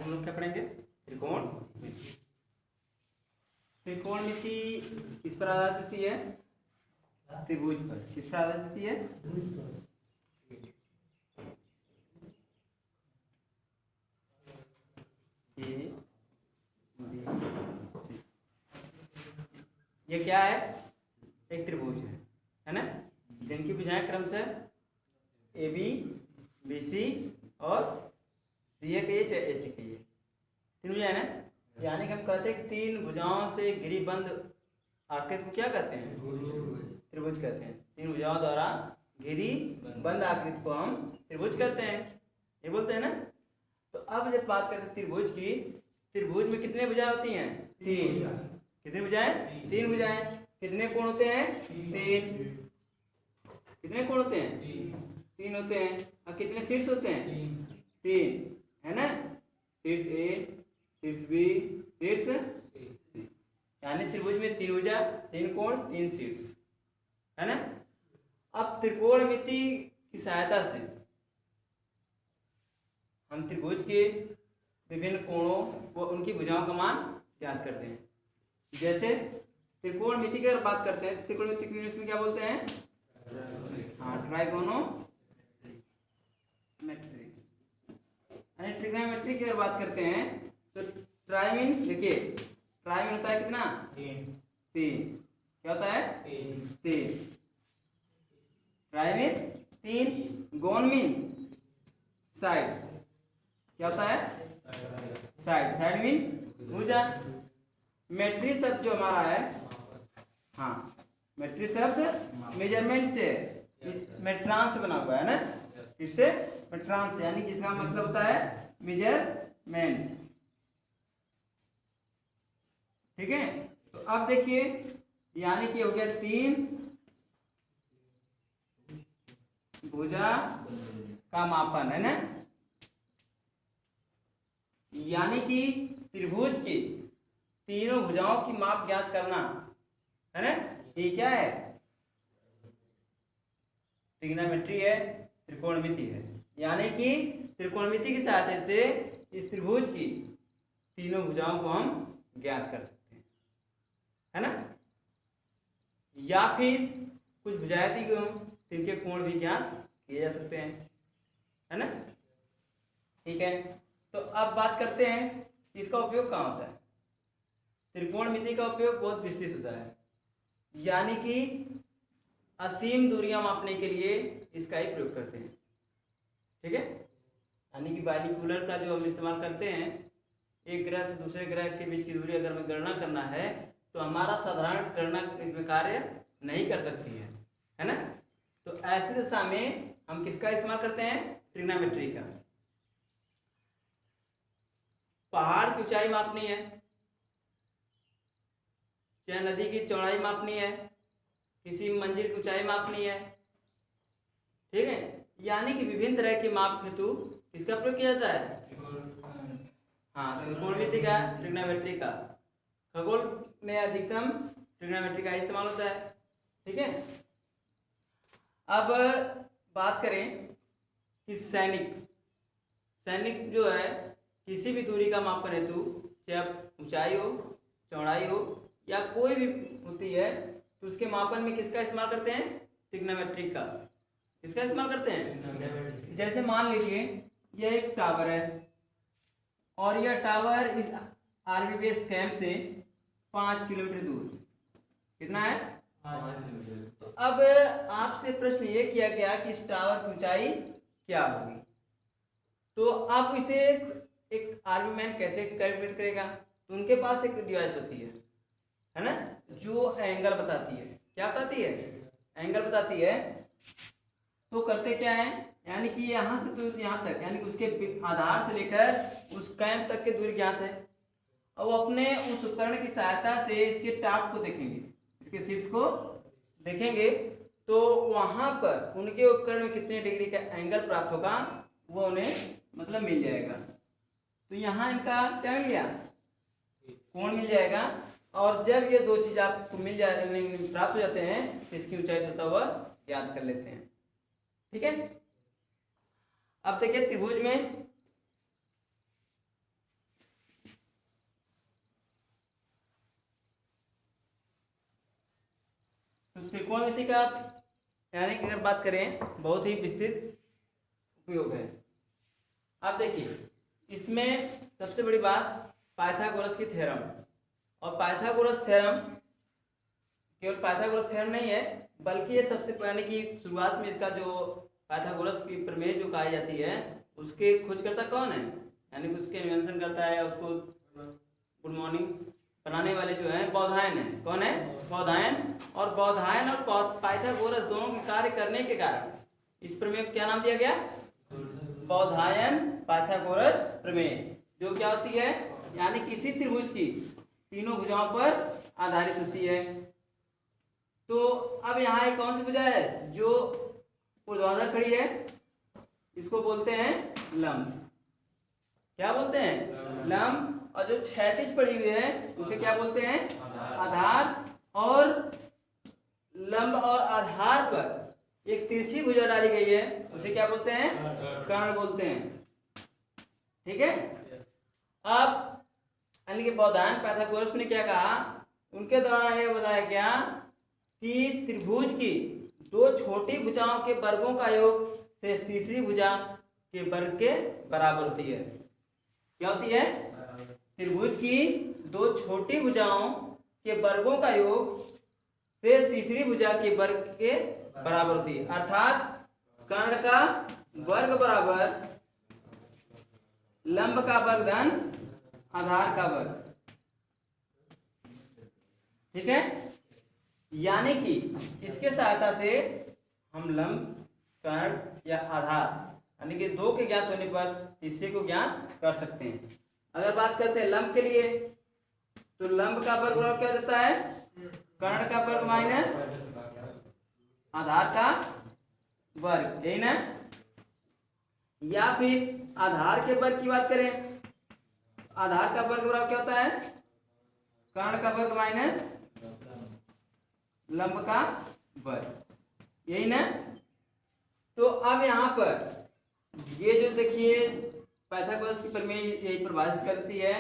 आज हम लोग क्या पढ़ेंगे? त्रिकोणमिति। त्रिकोणमिति किस पर आधारित होती है? त्रिभुज पर। किस पर आधारित होती है? A B C. ये क्या है? एक त्रिभुज है ना, जिनकी भुजाएं क्रमशः ए बी, बी सी और सी ए कहिए चाहे ए सी कहिए, तीन भुजाएं ना। यानी कि हम कहते हैं कि तीन भुजाओं से घिरीबंद आकृति को क्या कहते हैं? त्रिभुज कहते हैं। तीन भुजाओं द्वारा घिरी बंद आकृति को हम त्रिभुज कहते हैं, ये बोलते हैं ना। तो अब जब बात करते हैं त्रिभुज की, त्रिभुज में कितने भुजाएं होती हैं? तीन। कितनी भुजाएं? तीन भुजाएं। कितने कोण होते हैं? तीन। कितने कोण होते हैं? तीन होते हैं। और कितने शीर्ष होते हैं? तीन, है ना। शीर्ष ए, शीर्ष बी, शीर्ष सी। यानी त्रिभुज में तीन भुजा, तीन कोण, तीन शीर्ष, है ना। अब त्रिकोणमिति की सहायता से हम त्रिभुज के विभिन्न कोणों व उनकी भुजाओं का मान ज्ञात करते हैं। जैसे त्रिकोणमिति की अगर बात करते हैं तो त्रिकोणमिति को इंग्लिश में क्या बोलते हैं? हाँ, ट्राइगोनोमेट्री। यानी ट्रिग्नोमेट्री की अगर बात करते हैं तो ट्राइमीन, देखिए ट्राइमीन होता है कितना? तीन। क्या होता है? तीन। ट्राइमीन तीन। गोनमीन साइड, क्या होता है? साइड। साइड मीन भुजा। मेट्री शब्द जो हमारा है, हाँ, मेट्री शब्द मेजरमेंट से, मेट्रांस से बना हुआ है ना। इससे मेट्रांस, यानी कि इसका मतलब होता है मेजरमेंट। ठीक है। तो अब देखिए, यानी कि हो गया तीन भुजा का मापन, है ना। यानी कि त्रिभुज की तीनों भुजाओं की माप ज्ञात करना, है ना, ये क्या है? ट्रिग्नोमेट्री है, त्रिकोणमिति है। यानी कि त्रिकोणमिति की सहायता से इस त्रिभुज की तीनों भुजाओं को हम ज्ञात कर सकते हैं, है ना। या फिर कुछ भुजाएं दी गई, जिनके कोण भी ज्ञात किए जा सकते हैं, है ना। ठीक है। तो अब बात करते हैं इसका उपयोग कहाँ होता है। त्रिकोणमिति का उपयोग बहुत विस्तृत होता है, यानी कि असीम दूरियां मापने के लिए इसका ही प्रयोग करते हैं। ठीक है। यानी कि बाइनोकुलर का जो हम इस्तेमाल करते हैं, एक ग्रह से दूसरे ग्रह के बीच की दूरी अगर हमें गणना करना है तो हमारा साधारण गणना इसमें कार्य नहीं कर सकती है ना। तो ऐसी दशा में हम किसका इस्तेमाल करते हैं? ट्रिग्नोमेट्री का। पहाड़ की ऊंचाई मापनी है, चाहे नदी की चौड़ाई मापनी है, किसी मंजिल की ऊंचाई मापनी है, ठीक है। यानी कि विभिन्न तरह के माप हेतु किसका प्रयोग किया जाता है? हाँ, त्रिकोणमिति का, ट्रिग्नोमेट्री का। खगोल में अधिकतम ट्रिग्नोमेट्री का इस्तेमाल होता है। ठीक है। अब बात करें कि सैनिक जो है किसी भी दूरी का मापन हेतु, चाहे ऊंचाई हो, चौड़ाई हो या कोई भी होती है, तो उसके मापन में किसका इस्तेमाल करते हैं? ट्रिग्नोमेट्री का। किसका इस्तेमाल करते हैं? जैसे मान लीजिए यह एक टावर है और यह टावर इस आर्मी बेस कैंप से 5 किलोमीटर दूर, कितना है? 5 किलोमीटर। तो अब आपसे प्रश्न ये किया गया कि इस टावर की ऊंचाई क्या होगी, तो आप इसे एक आर्मी मैन कैसे कैलकुलेट करेगा? तो उनके पास एक डिवाइस होती है ना, जो एंगल बताती है। क्या बताती है? एंगल बताती है। तो करते क्या है, यानी कि यहाँ से तो यहाँ तक, यानी कि उसके आधार से लेकर उस कैंप तक की दूरी ज्ञात है। और वो अपने उस उपकरण की सहायता से इसके टॉप को देखेंगे, इसके शीर्ष को देखेंगे, तो वहां पर उनके उपकरण में कितने डिग्री का एंगल प्राप्त होगा वो उन्हें मतलब मिल जाएगा। तो यहाँ इनका क्या मिल गया? कोण मिल जाएगा। और जब ये दो चीज आपको मिल जाए, प्राप्त हो जाते हैं, तो इसकी ऊंचाई होता हुआ याद कर लेते हैं। ठीक है। अब देखिए त्रिभुज में त्रिकोणमिति का यानी कि अगर बात करें बहुत ही विस्तृत उपयोग है। आप देखिए इसमें सबसे बड़ी बात पाइथागोरस की थ्योरम, और पाइथागोरस थ्योरम केवल पाइथागोरस थ्योरम नहीं है बल्कि ये सबसे यानी कि शुरुआत में इसका जो पाइथागोरस की प्रमेय जो कही जाती है उसके खोजकर्ता कौन है, यानी कि उसके इन्वेंशन करता है, उसको गुड मॉर्निंग बनाने वाले जो है बौधायन है। कौन है? बौधायन। और बौधायन और पाइथागोरस दोनों के कार्य करने के कारण इस प्रमेय को क्या नाम दिया गया? बौधायन पाइथागोरस प्रमेय। जो क्या होती है, यानी किसी त्रिभुज की तीनों भुजाओं पर आधारित होती है। तो अब यहाँ एक कौन सी भुजा है जो ऊर्ध्वाधर खड़ी है, इसको बोलते हैं लंब। क्या बोलते हैं? लंब। और जो क्षैतिज पड़ी हुई है उसे क्या बोलते हैं? आधार। और लंब और आधार पर एक तिरछी भुजा डाली गई है उसे क्या बोलते हैं? कर्ण बोलते हैं। ठीक है। अब यानी कि बौधायन पाइथागोरस ने क्या कहा, उनके द्वारा यह बताया गया कि त्रिभुज की दो छोटी भुजाओं के वर्गों का योग शेष तीसरी भुजा के वर्ग के बराबर होती है। क्या होती है? त्रिभुज की दो छोटी भुजाओं के वर्गों का योग शेष तीसरी भुजा के वर्ग के बराबर होती है। अर्थात कर्ण का वर्ग बराबर लंब का वर्ग धन आधार का वर्ग। ठीक है। यानी कि इसके सहायता से हम लंब, कर्ण या आधार यानी कि दो के ज्ञात होने पर तीसरे को ज्ञात कर सकते हैं। अगर बात करते हैं लंब के लिए तो लंब का वर्ग बराबर क्या देता है? कर्ण का वर्ग माइनस आधार का वर्ग, यही ना। या फिर आधार के वर्ग की बात करें, आधार का वर्ग बराबर क्या होता है? कर्ण का वर्ग माइनस लंब का वर्ग, यही ना। तो अब यहाँ पर ये जो देखिए पाइथागोरस की प्रमेय यही परिभाषित करती है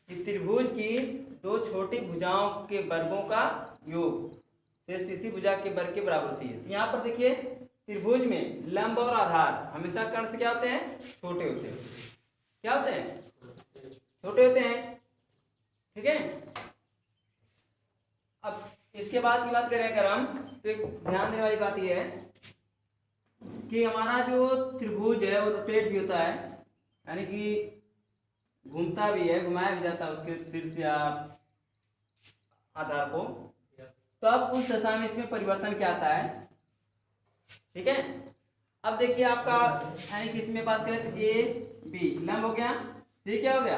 कि त्रिभुज की दो छोटी भुजाओं के वर्गों का योग शेष तीसरी भुजा के वर्ग के बराबर होती है। यहाँ पर देखिए त्रिभुज में लंब और आधार हमेशा कर्ण से क्या होते हैं? छोटे होते हैं। क्या होते हैं? छोटे होते हैं। ठीक है। अब इसके बाद की बात करें अगर हम तो एक ध्यान देने वाली बात यह है कि हमारा जो त्रिभुज है वो रोटेट भी होता है, यानी कि घूमता भी है, घुमाया भी जाता है उसके शीर्ष या आधार को। तो अब उस दशा में इसमें परिवर्तन क्या आता है? ठीक है। अब देखिए आपका यानी कि इसमें बात करें तो ए बी लंब हो गया, सी क्या हो गया?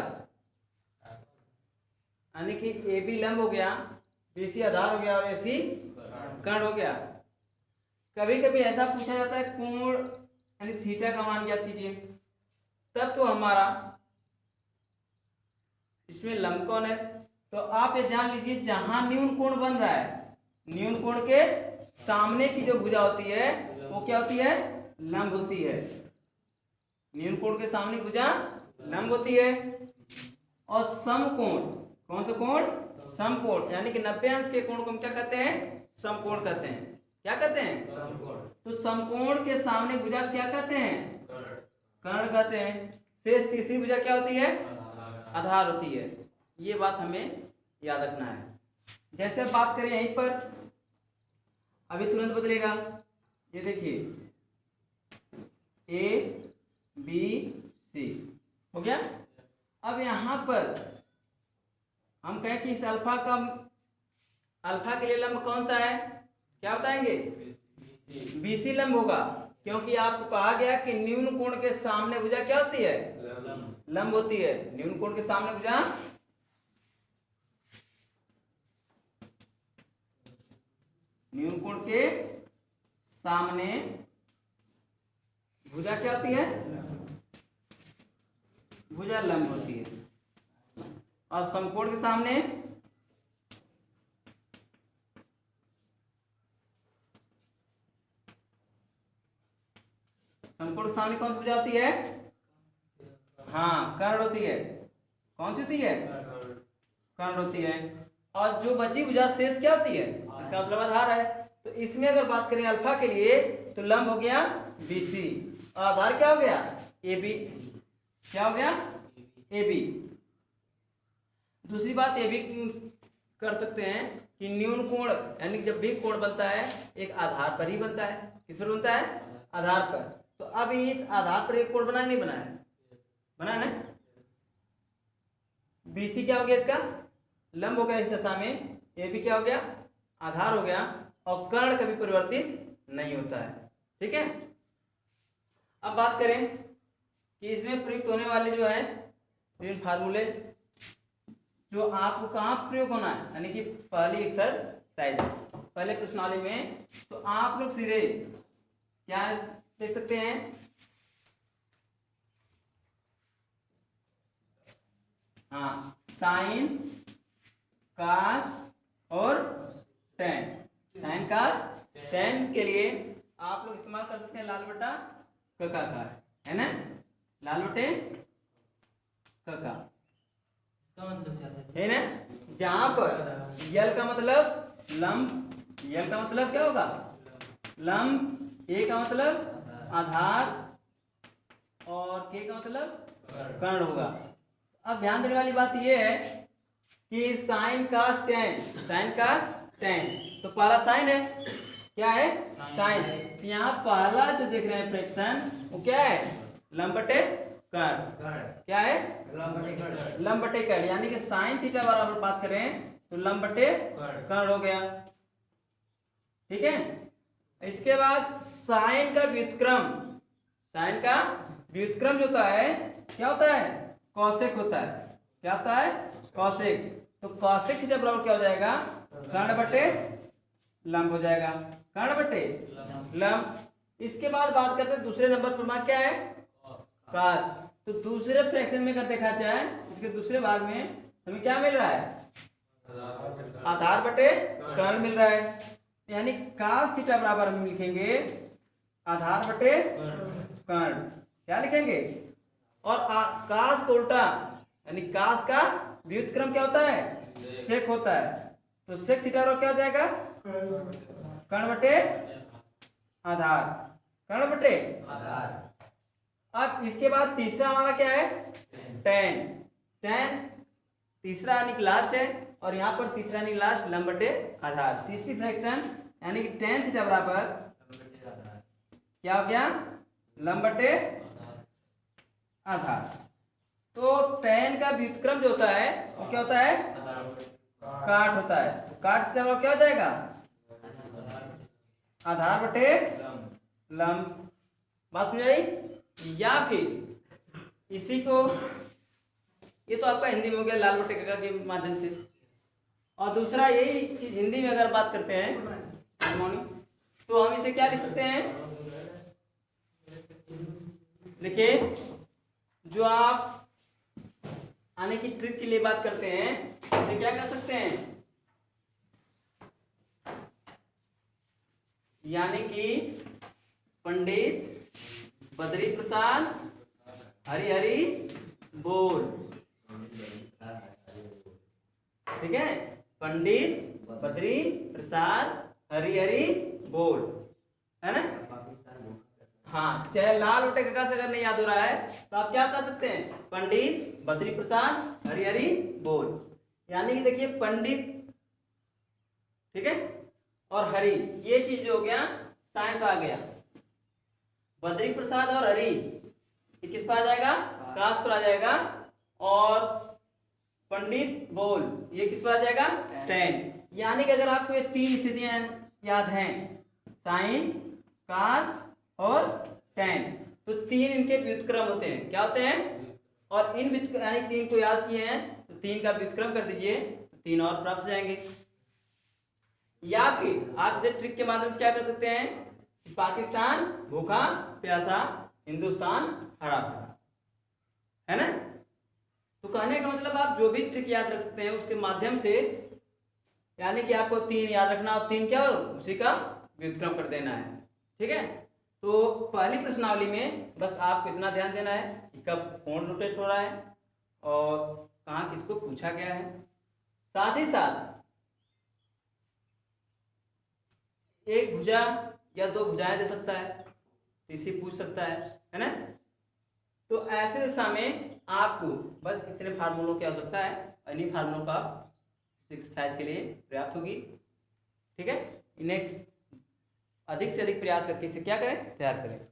यानी कि ए बी लंब हो गया, बी सी आधार हो गया और ए सी कर्ण हो गया। कभी कभी ऐसा पूछा जाता है कोण यानी थीटा का मान ज्ञात कीजिए, तब तो हमारा इसमें लंब कोण है। तो आप ये जान लीजिए जहां न्यून कोण बन रहा है, न्यून कोण के सामने की जो भुजा होती है वो क्या होती है? लंब होती है। न्यून कोण के सामने भुजा लंब होती है। और समकोण, कौन सा कोण? समकोण, यानी कि 90 अंश के कोण को हम क्या कहते हैं? समकोण कहते हैं। क्या कहते हैं? तो समकोण के सामने भुजा क्या कहते हैं? कर्ण कहते हैं। शेष तीसरी भुजा क्या होती है? आधार होती है। ये बात हमें याद रखना है। जैसे अब बात करें यहीं पर, अभी तुरंत बदलेगा। ये देखिए ए बी सी हो गया। अब यहां पर हम कहें कि इस अल्फा के लिए लंब कौन सा है? क्या बताएंगे? बीसी लंब होगा, क्योंकि आपको कहा गया कि न्यून कोण के सामने भुजा क्या होती है? लंब होती है। न्यून कोण के सामने भुजा न्यून कोण के सामने भुजा क्या होती है? भुजा लंब होती है। और समकोण के सामने समकोण के सामने कौन सी भुजा होती है? हाँ, कर्ण होती है। कौन सी होती है? कर्ण होती है। और जो बची भुजा शेष क्या होती है? इसका मतलब आधार है। तो इसमें अगर बात करें अल्फा के लिए तो लंब हो गया BC और आधार क्या हो गया AB। क्या हो गया AB। दूसरी बात ये भी कर सकते हैं कि न्यून कोण, यानी जब भी कोण बनता है एक आधार पर ही बनता है। किस पर बनता है? आधार पर। तो अब इस आधार पर एक कोण बना नहीं बना है? बना है ना। BC क्या हो गया इसका लंब हो गया इस दशा में, AB क्या हो गया आधार हो गया और कर्ण कभी परिवर्तित नहीं होता है। ठीक है। अब बात करें कि इसमें प्रयुक्त होने वाले जो है विभिन्न फार्मूले जो आपको कहाँ प्रयोग होना है, यानी कि पहली एक्सरसाइज पहले प्रश्नावली में, तो आप लोग सीधे क्या देख सकते हैं, हाँ साइन कास और टेन। साइन कास टेन के लिए आप लोग इस्तेमाल कर सकते हैं लाल बटा कका का, है ना, लाल बटे कका, है ना। जहां पर यल का मतलब लंब, यल का मतलब क्या होगा लंब, ए का मतलब आधार और के का मतलब कर्ण होगा। अब ध्यान देने वाली बात यह है कि साइन कास टेन, साइन कास टेन, तो पहला साइन है, क्या है साइन। तो यहाँ पहला जो देख रहे हैं फ्रैक्शन वो क्या है लंब बटे कर्ण। क्या है लंब बटे कर्ण, यानी कि साइन थीटा बराबर बात करें तो लंब बटे कर्ण हो गया। ठीक है। इसके बाद साइन का व्युत्क्रम, साइन का व्युत्क्रम जो होता है क्या होता है कौशिक होता है। क्या होता है कौशिक। तो कौशिक थीटा बराबर क्या हो जाएगा कर्ण बटे लंब हो जाएगा, कर्ण बटे लंब। इसके बाद बात करते हैं दूसरे नंबर पर मान क्या है कास। तो दूसरे फ्रैक्शन में अगर देखा जाए इसके दूसरे भाग में हमें क्या मिल रहा है आधार बटे कर्ण मिल रहा है, यानी कास थीटा बराबर हम लिखेंगे आधार बटे कर्ण। क्या लिखेंगे और कास को उल्टा, यानी कास का व्युत्क्रम क्या होता है सेक होता है, तो सेक थीटा क्या हो जाएगा कर्ण बटे आधार, कर्ण बटे आधार। अब इसके बाद तीसरा हमारा क्या है टेन, टेन तीसरा यानी लास्ट है और यहाँ पर तीसरा यानी लास्ट लंब बटे आधार। तीसरी फ्रैक्शन यानी कि टेन थीटा बराबर क्या हो गया लंब बटे आधार। तो टेन का व्युत्क्रम जो होता है वो क्या होता है काट होता है, तो काट से क्या हो जाएगा आधार बटे लंब। बात समझ आई। या फिर इसी को, ये तो आपका हिंदी में हो गया लाल बटे कका के माध्यम से, और दूसरा यही चीज हिंदी में अगर बात करते हैं गुड मॉर्निंग, तो हम इसे क्या लिख सकते हैं, देखिए जो आप आने की ट्रिक के लिए बात करते हैं तो क्या कर सकते हैं, यानी कि पंडित बद्री प्रसाद हरि हरि बोल। ठीक है, पंडित बद्री प्रसाद हरि हरि बोल, है ना। हाँ, चाहे लाल बटे कका से अगर नहीं याद हो रहा है तो आप क्या कर सकते हैं पंडित बद्री प्रसाद हरि हरि बोल, यानी कि देखिए पंडित, ठीक है, और हरि ये चीज जो हो गया साइन पर आ गया, बद्री प्रसाद और हरि ये किस पर आ जाएगा कास पर आ जाएगा, और पंडित बोल ये किस पर आ जाएगा टेन। यानी कि अगर आपको ये तीन स्थितियां याद हैं साइन कास और टेन, तो तीन इनके व्युत्क्रम होते हैं, क्या होते हैं, और इन यानी तीन को याद किए हैं तो तीन का व्युत्क्रम कर दीजिए तो तीन और प्राप्त हो जाएंगे। या फिर आप इसे ट्रिक के माध्यम से क्या कर सकते हैं, पाकिस्तान भूखा प्यासा हिंदुस्तान हरा भरा, है ना। तो कहने का मतलब आप जो भी ट्रिक याद रख सकते हैं उसके माध्यम से, यानी कि आपको तीन याद रखना और तीन क्या हो उसी का व्युत्क्रम कर देना है। ठीक है, तो पहली प्रश्नावली में बस आपको इतना ध्यान देना है कि कब कोण रोटेट हो रहा है और कहाँ किसको पूछा गया है। साथ ही साथ एक भुजा या दो भुजाएं दे सकता है, तो इसी पूछ सकता है ना। तो ऐसे दिशा में आपको बस इतने फार्मूलों की आवश्यकता है, इन्हीं फार्मूलों का एक्सरसाइज के लिए पर्याप्त होगी। ठीक है, इन्हें अधिक से अधिक प्रयास करके इसे क्या करें, तैयार करें।